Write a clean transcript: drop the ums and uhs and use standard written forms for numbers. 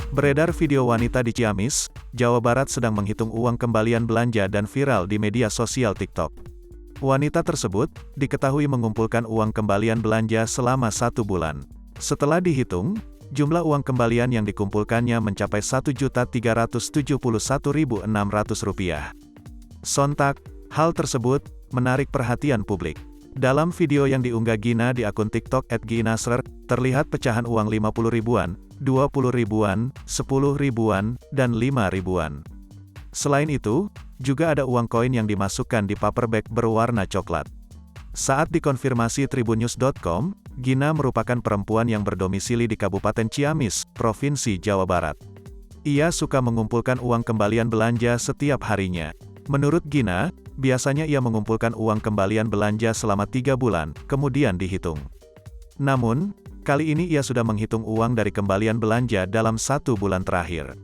Beredar video wanita di Ciamis, Jawa Barat sedang menghitung uang kembalian belanja dan viral di media sosial TikTok. Wanita tersebut diketahui mengumpulkan uang kembalian belanja selama 1 bulan. Setelah dihitung, jumlah uang kembalian yang dikumpulkannya mencapai Rp1.371.600. Sontak, hal tersebut menarik perhatian publik. Dalam video yang diunggah Gina di akun TikTok @ginasrer, terlihat pecahan uang 50 ribuan, 20 ribuan, 10 ribuan, dan 5 ribuan. Selain itu, juga ada uang koin yang dimasukkan di paper bag berwarna coklat. Saat dikonfirmasi tribunnews.com, Gina merupakan perempuan yang berdomisili di Kabupaten Ciamis, Provinsi Jawa Barat. Ia suka mengumpulkan uang kembalian belanja setiap harinya. Menurut Gina, biasanya ia mengumpulkan uang kembalian belanja selama 3 bulan, kemudian dihitung. Namun, kali ini ia sudah menghitung uang dari kembalian belanja dalam 1 bulan terakhir.